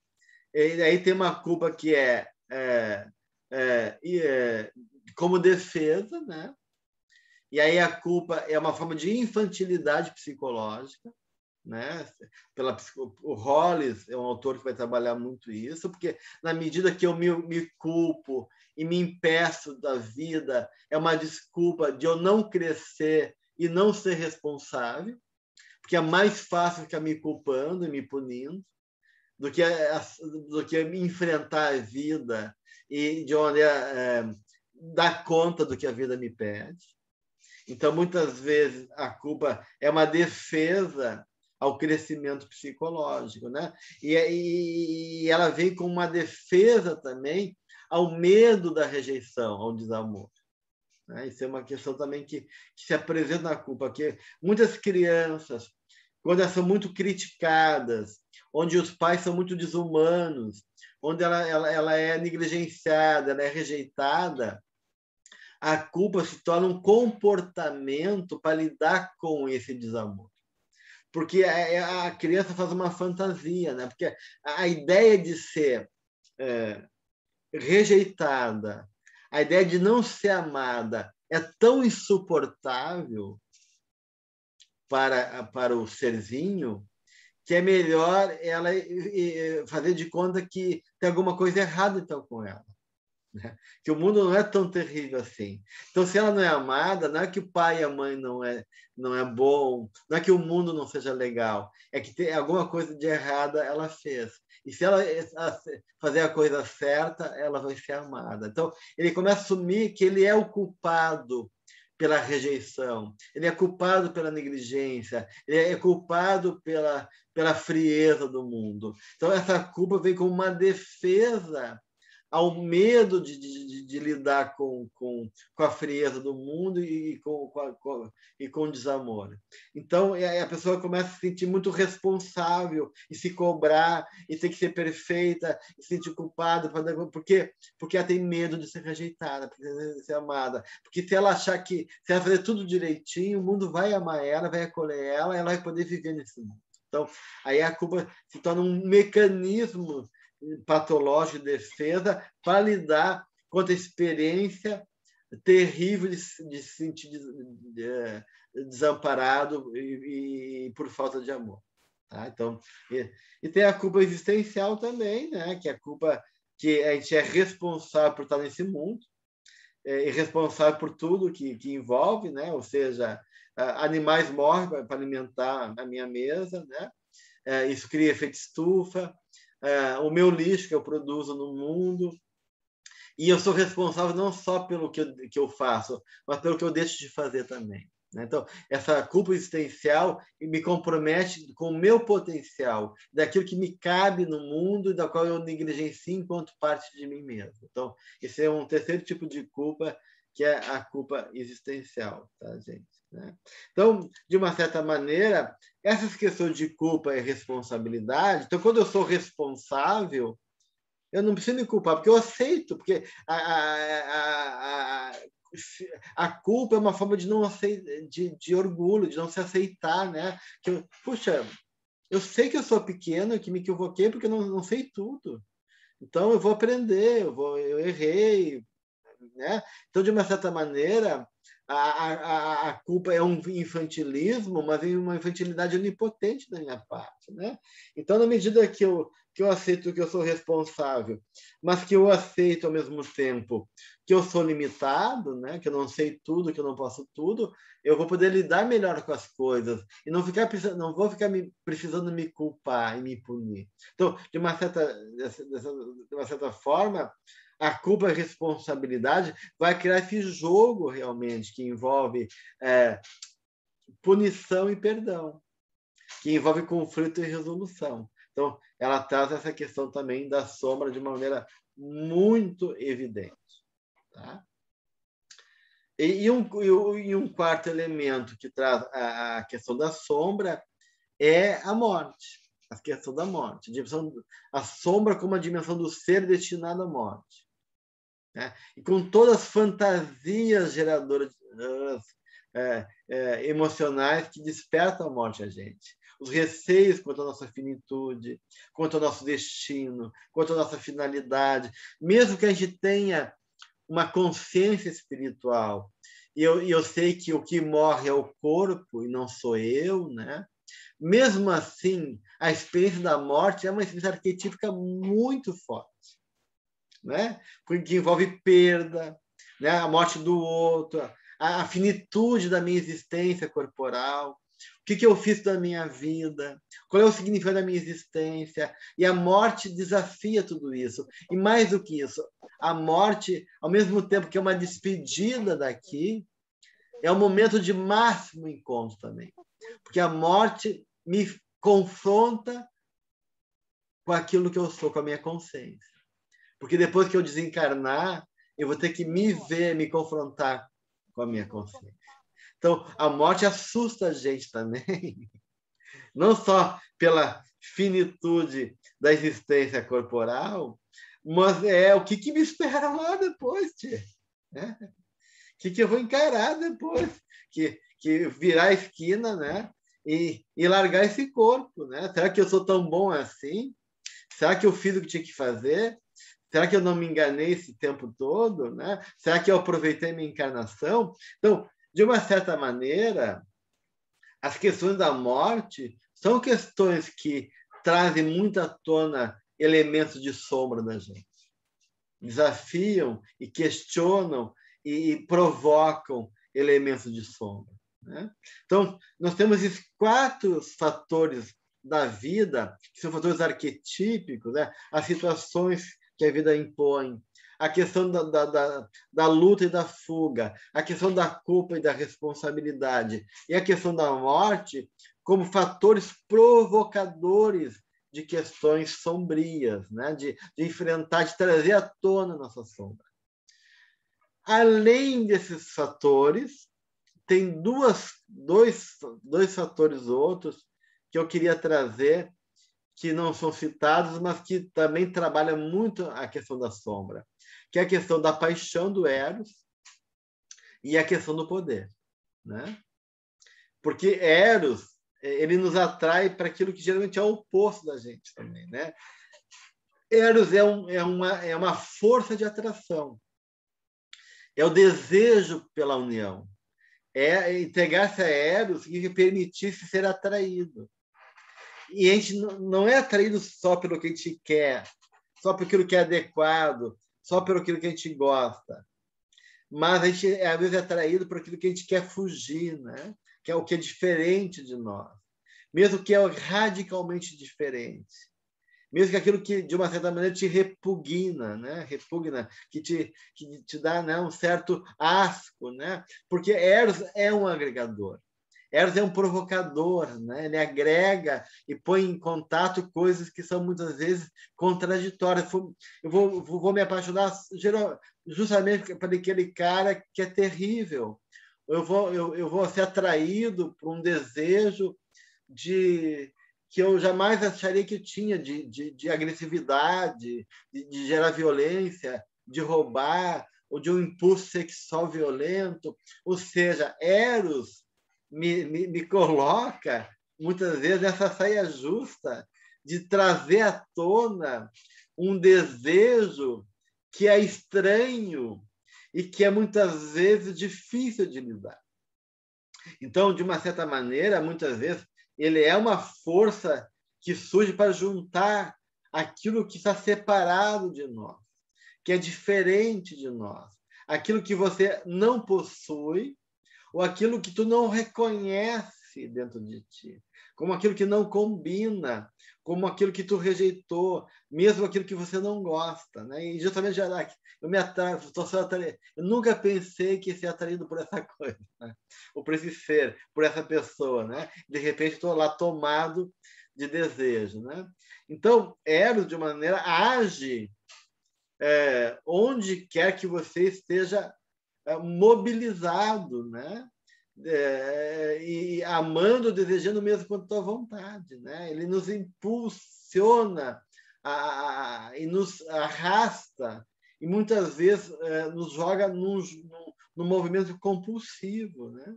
E aí tem uma culpa que como defesa, né? E aí a culpa é uma forma de infantilidade psicológica, né? O Hollis é um autor que vai trabalhar muito isso, porque na medida que eu me culpo e me impeço da vida, é uma desculpa de eu não crescer e não ser responsável, porque é mais fácil ficar me culpando e me punindo do que me enfrentar a vida e de onde dar conta do que a vida me pede. Então, muitas vezes, a culpa é uma defesa ao crescimento psicológico, né? E ela vem com uma defesa também ao medo da rejeição, ao desamor. Né? Isso é uma questão também que se apresenta na culpa, que muitas crianças, quando elas são muito criticadas, onde os pais são muito desumanos, onde ela é negligenciada, ela é rejeitada, a culpa se torna um comportamento para lidar com esse desamor. Porque a criança faz uma fantasia, né? Porque a ideia de ser rejeitada, a ideia de não ser amada é tão insuportável para o serzinho que é melhor ela fazer de conta que tem alguma coisa errada então com ela. né? Que o mundo não é tão terrível assim. Então, se ela não é amada, não é que o pai e a mãe não é bom, não é que o mundo não seja legal, é que tem alguma coisa de errada ela fez. E se ela fazer a coisa certa, ela vai ser amada. Então, ele começa a assumir que ele é o culpado pela rejeição, ele é culpado pela negligência, ele é culpado pela frieza do mundo. Então, essa culpa vem como uma defesa ao medo de lidar com a frieza do mundo e com o desamor. Então, a pessoa começa a se sentir muito responsável e se cobrar, e tem que ser perfeita, e se sentir culpada, porque ela tem medo de ser rejeitada, de ser amada. Porque se ela achar que, se ela fazer tudo direitinho, o mundo vai amar ela, vai acolher ela, ela vai poder viver nesse mundo. Então, aí a culpa se torna um mecanismo patológico de defesa para lidar com a experiência terrível de se sentir desamparado e por falta de amor. Tá? Então, e tem a culpa existencial também, né? Que é a culpa que a gente é responsável por estar nesse mundo, e responsável por tudo que envolve, né? Ou seja, animais morrem para alimentar a minha mesa, né? Isso cria efeito estufa, o meu lixo que eu produzo no mundo, e eu sou responsável não só pelo que eu faço, mas pelo que eu deixo de fazer também. Né? Então, essa culpa existencial me compromete com o meu potencial, daquilo que me cabe no mundo e da qual eu negligencio enquanto parte de mim mesmo. Então, esse é um terceiro tipo de culpa, que é a culpa existencial, tá, gente? Né? Então, de uma certa maneira, essas questões de culpa e responsabilidade, então, quando eu sou responsável, eu não preciso me culpar, porque eu aceito, porque a culpa é uma forma de não de orgulho, de não se aceitar, né? Puxa, eu sei que eu sou pequeno, que me equivoquei porque eu não sei tudo. Então, eu vou aprender, eu errei, né? Então, de uma certa maneira, a culpa é um infantilismo, mas é uma infantilidade onipotente da minha parte, né? Então, na medida que eu aceito que eu sou responsável, mas que eu aceito ao mesmo tempo que eu sou limitado, né? Que eu não sei tudo, que eu não posso tudo, eu vou poder lidar melhor com as coisas e não vou ficar precisando me culpar e me punir. Então, de uma certa forma, a culpa e a responsabilidade vai criar esse jogo realmente que envolve punição e perdão, que envolve conflito e resolução. Então, ela traz essa questão também da sombra de uma maneira muito evidente. Tá? E um quarto elemento que traz a questão da sombra é a morte, a questão da morte, a sombra como a dimensão do ser destinado à morte. Né? E com todas as fantasias geradoras emocionais que despertam a morte a gente. Os receios quanto à nossa finitude, quanto ao nosso destino, quanto à nossa finalidade. Mesmo que a gente tenha uma consciência espiritual, e eu sei que o que morre é o corpo e não sou eu, né? Mesmo assim, a experiência da morte é uma experiência arquetípica muito forte. Né? Porque envolve perda, né? A morte do outro, a finitude da minha existência corporal, o que eu fiz da minha vida, qual é o significado da minha existência, e a morte desafia tudo isso. E mais do que isso, a morte, ao mesmo tempo que é uma despedida daqui, é um momento de máximo encontro também, porque a morte me confronta com aquilo que eu sou, com a minha consciência. Porque depois que eu desencarnar, eu vou ter que me ver, me confrontar com a minha consciência. Então, a morte assusta a gente também. Não só pela finitude da existência corporal, mas o que me espera lá depois, tia? Né? O que eu vou encarar depois? Que virar a esquina, né? E largar esse corpo, né? Será que eu sou tão bom assim? Será que eu fiz o que tinha que fazer? Será que eu não me enganei esse tempo todo? Né? Será que eu aproveitei minha encarnação? Então, de uma certa maneira, as questões da morte são questões que trazem muito à tona elementos de sombra da gente. desafiam e questionam e provocam elementos de sombra, né? Então, nós temos esses 4 fatores da vida, que são fatores arquetípicos, né? As situações que a vida impõe, a questão da luta e da fuga, a questão da culpa e da responsabilidade, e a questão da morte como fatores provocadores de questões sombrias, né? De enfrentar, de trazer à tona a nossa sombra. Além desses fatores, tem dois fatores outros que eu queria trazer, que não são citados, mas que também trabalham muito a questão da sombra, que é a questão da paixão do Eros e a questão do poder, né? Porque Eros, ele nos atrai para aquilo que geralmente é o oposto da gente também, né? Eros é uma força de atração, é o desejo pela união, é entregar-se a Eros e permitir-se ser atraído. E a gente não é atraído só pelo que a gente quer, só por aquilo que é adequado, só pelo aquilo que a gente gosta. Mas a gente, às vezes, é atraído por aquilo que a gente quer fugir, né? Que é o que é diferente de nós. Mesmo que é radicalmente diferente. Mesmo que aquilo que, de uma certa maneira, te repugna, né? Repugna, que te dá, né, um certo asco, né? Porque Eros é um agregador. Eros é um provocador, né? Ele agrega e põe em contato coisas que são muitas vezes contraditórias. Eu vou me apaixonar justamente por aquele cara que é terrível. Eu vou ser atraído por um desejo que eu jamais acharia que eu tinha, de agressividade, de gerar violência, de roubar, ou de um impulso sexual violento. Ou seja, Eros me coloca, muitas vezes, nessa saia justa de trazer à tona um desejo que é estranho e que é, muitas vezes, difícil de lidar. Então, de uma certa maneira, muitas vezes, ele é uma força que surge para juntar aquilo que está separado de nós, que é diferente de nós, aquilo que você não possui, ou aquilo que tu não reconhece dentro de ti, como aquilo que não combina, como aquilo que tu rejeitou, mesmo aquilo que você não gosta, né? E justamente eu me atraio, eu nunca pensei que ia ser atraído por essa coisa, né? Ou por esse ser, por essa pessoa, né? De repente estou lá tomado de desejo, né? Então, Eros, de uma maneira, age onde quer que você esteja mobilizado, né? E amando, desejando mesmo com a tua vontade, né? Ele nos impulsiona e nos arrasta e muitas vezes nos joga num movimento compulsivo, né?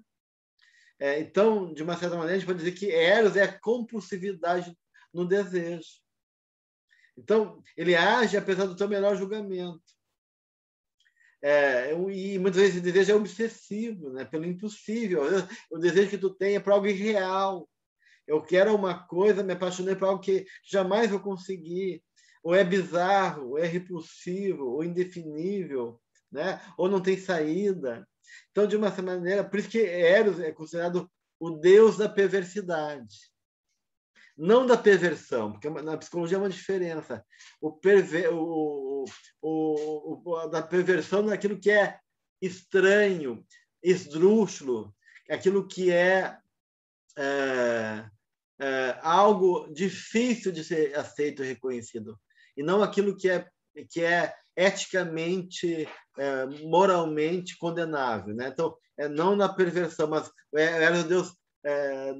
Então, de uma certa maneira, a gente pode dizer que Eros é a compulsividade no desejo. Então, ele age apesar do teu melhor julgamento. E muitas vezes o desejo é obsessivo, né? Pelo impossível. O desejo que tu tem é para algo irreal. Eu quero uma coisa, me apaixonei por algo que jamais vou conseguir. Ou é bizarro, ou é repulsivo, ou indefinível, né? Ou não tem saída. Então, de uma maneira, por isso que Eros é considerado o deus da perversidade. Não da perversão, porque na psicologia é uma diferença. Da perversão naquilo que é estranho, esdrúxulo, aquilo que é algo difícil de ser aceito e reconhecido, e não aquilo que é eticamente, moralmente condenável, né? Então, não na perversão, mas era o Deus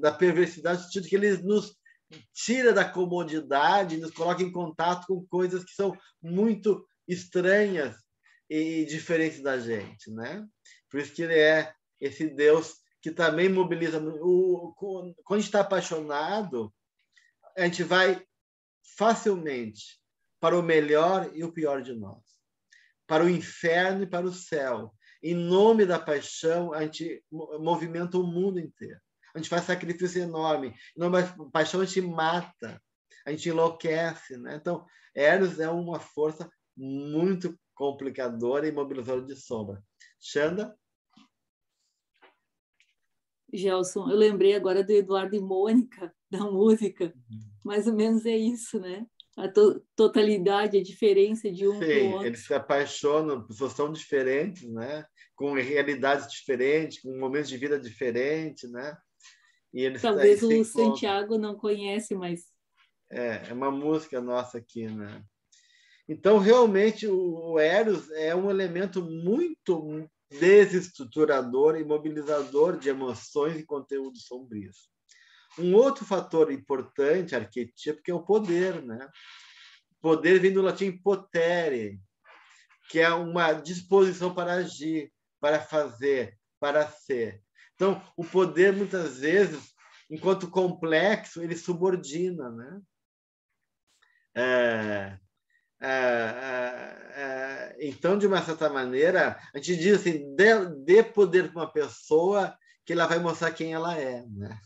da perversidade, no sentido que ele nos tira da comodidade, nos coloca em contato com coisas que são muito estranhas e diferentes da gente, né? Por isso que ele é esse Deus que também mobiliza. Quando a gente está apaixonado, a gente vai facilmente para o melhor e o pior de nós, para o inferno e para o céu. Em nome da paixão, a gente movimenta o mundo inteiro. A gente faz sacrifício enorme. Em nome da paixão, a gente mata, a gente enlouquece, né? Então, Eros é uma força muito complicador e mobilizador de sombra. Xanda? Gelson, eu lembrei agora do Eduardo e Mônica, da música. Mais ou menos é isso, né? A totalidade, a diferença de um para o outro. Eles se apaixonam, pessoas tão diferentes, né? Com realidades diferentes, com momentos de vida diferentes, né? E eles talvez o Santiago não conhece, mas... É uma música nossa aqui, né? Então, realmente, o Eros é um elemento muito desestruturador e mobilizador de emoções e conteúdos sombrios. Um outro fator importante, arquetípico, é o poder, né? Poder vem do latim potere, que é uma disposição para agir, para fazer, para ser. Então, o poder, muitas vezes, enquanto complexo, ele subordina, né? Então, de uma certa maneira, a gente diz assim, dê poder para uma pessoa que ela vai mostrar quem ela é, né?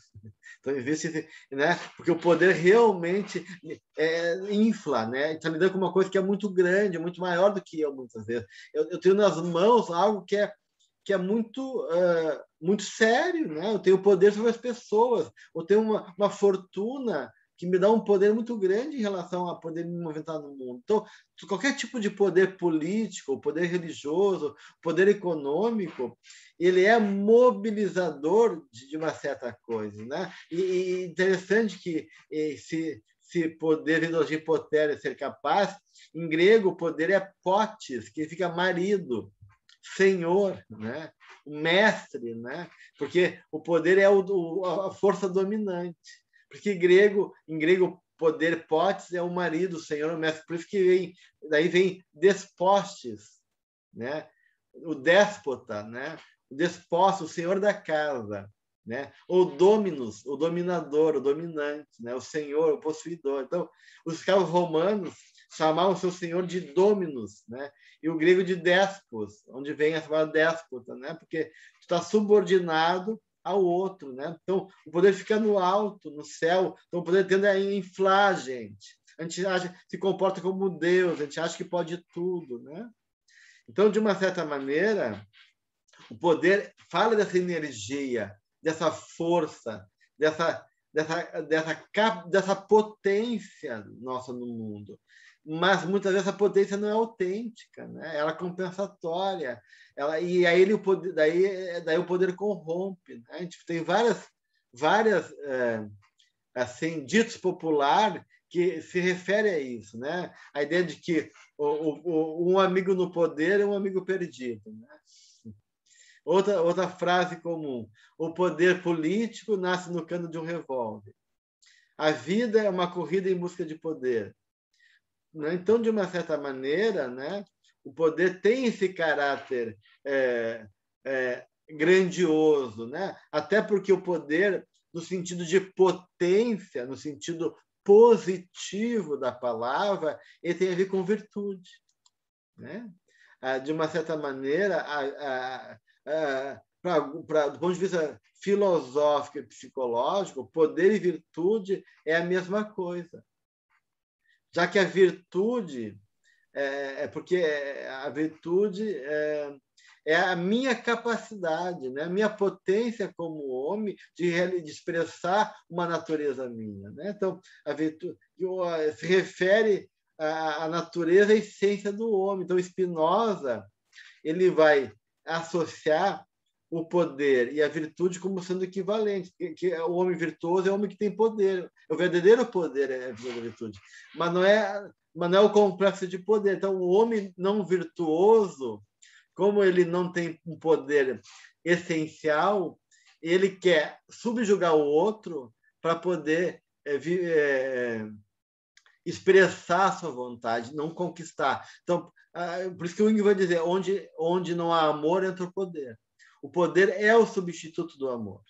Então, existe, né? Porque o poder realmente infla, né? Está lidando com uma coisa que é muito grande, muito maior do que eu, muitas vezes. Eu tenho nas mãos algo que é muito, muito sério, né? Eu tenho poder sobre as pessoas, eu tenho uma fortuna que me dá um poder muito grande em relação a poder me movimentar no mundo. Então, qualquer tipo de poder político, poder religioso, poder econômico, ele é mobilizador de uma certa coisa, né? E interessante que se poder de potere ser capaz, em grego o poder é potis, que significa marido, senhor, né? O mestre, né? Porque o poder é a força dominante. Porque em grego, poder potis é o marido, o senhor, o mestre. Por isso que daí vem despostes, né? O déspota, né? O desposto, o senhor da casa, né? Ou dominus, o dominador, o dominante, né? O senhor, o possuidor. Então, os escravos romanos chamavam seu senhor de dominus, né? E o grego de despos, onde vem a palavra déspota, né? Porque está subordinado ao outro, né? Então, o poder fica no alto, no céu. Então, o poder tende a inflar a gente. A gente se comporta como Deus, a gente acha que pode tudo, né? Então, de uma certa maneira, o poder fala dessa energia, dessa força, dessa potência nossa no mundo. Mas muitas vezes a potência não é autêntica, né? Ela é compensatória. E aí daí o poder corrompe, né? A gente tem várias assim, ditos populares que se refere a isso, né? A ideia de que um amigo no poder é um amigo perdido, né? Outra frase comum: o poder político nasce no cano de um revólver. A vida é uma corrida em busca de poder. Então, de uma certa maneira, né, o poder tem esse caráter grandioso, né? Até porque o poder, no sentido de potência, no sentido positivo da palavra, ele tem a ver com virtude, né? De uma certa maneira, do ponto de vista filosófico e psicológico, poder e virtude é a mesma coisa. Já que a virtude porque a virtude é a minha capacidade, né? A minha potência como homem de expressar uma natureza minha, né? Então, a virtude se refere à natureza, à essência do homem. Então, Spinoza ele vai associar o poder e a virtude como sendo equivalentes, que o homem virtuoso é o homem que tem poder, o verdadeiro poder é a virtude, mas não é o complexo de poder. Então, o homem não virtuoso, como ele não tem um poder essencial, ele quer subjugar o outro para poder expressar a sua vontade, não conquistar. Então, por isso que o Jung vai dizer, onde não há amor, entra o poder. O poder é o substituto do amor.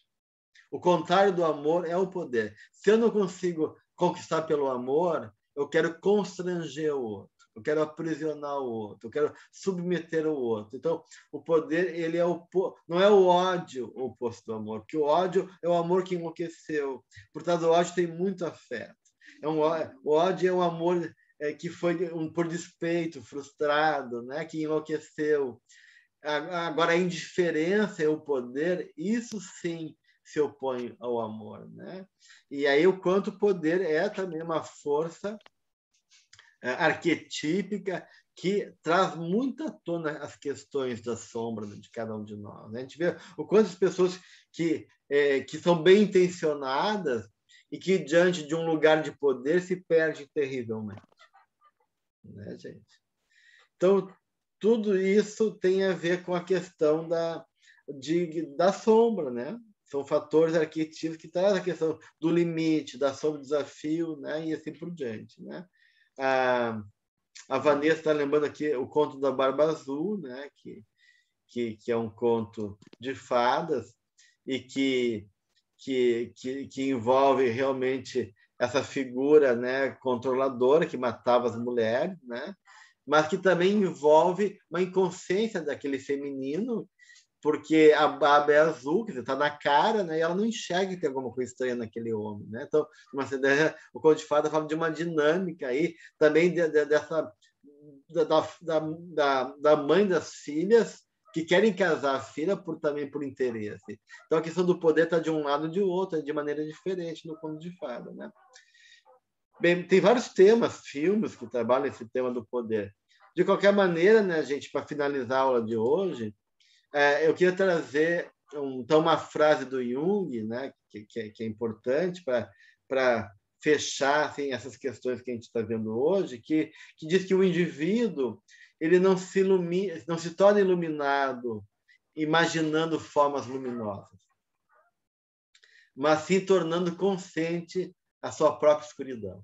O contrário do amor é o poder. Se eu não consigo conquistar pelo amor, eu quero constranger o outro, eu quero aprisionar o outro, eu quero submeter o outro. Então, o poder ele não é o ódio o oposto do amor, porque o ódio é o amor que enlouqueceu. Portanto, o ódio tem muito afeto. O ódio é um amor que foi por despeito, frustrado, né? Que enlouqueceu. Agora, a indiferença e o poder, isso sim se opõe ao amor, né? E aí o quanto o poder é também uma força arquetípica que traz muito à tona as questões da sombra de cada um de nós, né? A gente vê o quanto as pessoas que são bem intencionadas e que, diante de um lugar de poder, se perdem terrivelmente. Né, gente? Então, tudo isso tem a ver com a questão da sombra, né? São fatores arquetípicos que trazem a questão do limite, da sombra do desafio, né? E assim por diante, né? A Vanessa está lembrando aqui o conto da Barba Azul, né? Que é um conto de fadas e que envolve realmente essa figura, né, controladora que matava as mulheres, né? Mas que também envolve uma inconsciência daquele feminino, porque a barba é azul, que está na cara, né? E ela não enxerga que tem alguma coisa estranha naquele homem, né? Então, o conto de fada fala de uma dinâmica aí, também dessa da mãe das filhas que querem casar a filha também por interesse. Então, a questão do poder está de um lado e de outro, de maneira diferente no conto de fada, né? Bem, tem vários temas, filmes que trabalham esse tema do poder. De qualquer maneira, né, gente, para finalizar a aula de hoje, eu queria trazer então uma frase do Jung, né, que é importante para fechar assim, essas questões que a gente está vendo hoje, que diz que o indivíduo ele não se torna iluminado imaginando formas luminosas, mas sim tornando consciente a sua própria escuridão.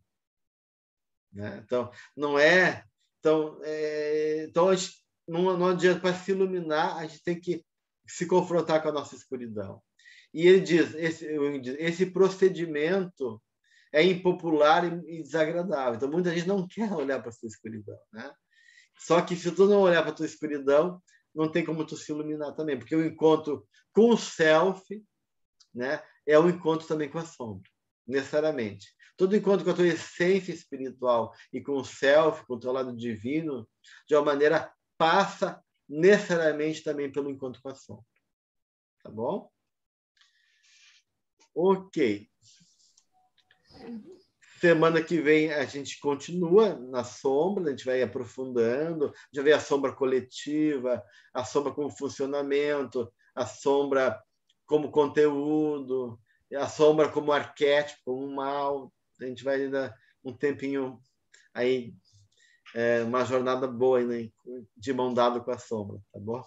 Né? Então, não é... Então a gente, não adianta, para se iluminar, a gente tem que se confrontar com a nossa escuridão. E ele diz, esse procedimento é impopular e desagradável. Então, muita gente não quer olhar para a sua escuridão. Né? Só que se tu não olhar para a tua escuridão, não tem como tu se iluminar também, porque o encontro com o self, né, é o encontro também com a sombra, necessariamente. Todo encontro com a tua essência espiritual e com o self, com o teu lado divino, de uma maneira passa necessariamente também pelo encontro com a sombra. Tá bom? Ok. Semana que vem a gente continua na sombra, a gente vai aprofundando, já vê a sombra coletiva, a sombra como funcionamento, a sombra como conteúdo, a sombra como arquétipo, como mal. A gente vai dar um tempinho aí, uma jornada boa, né? De mão dada com a sombra, tá bom?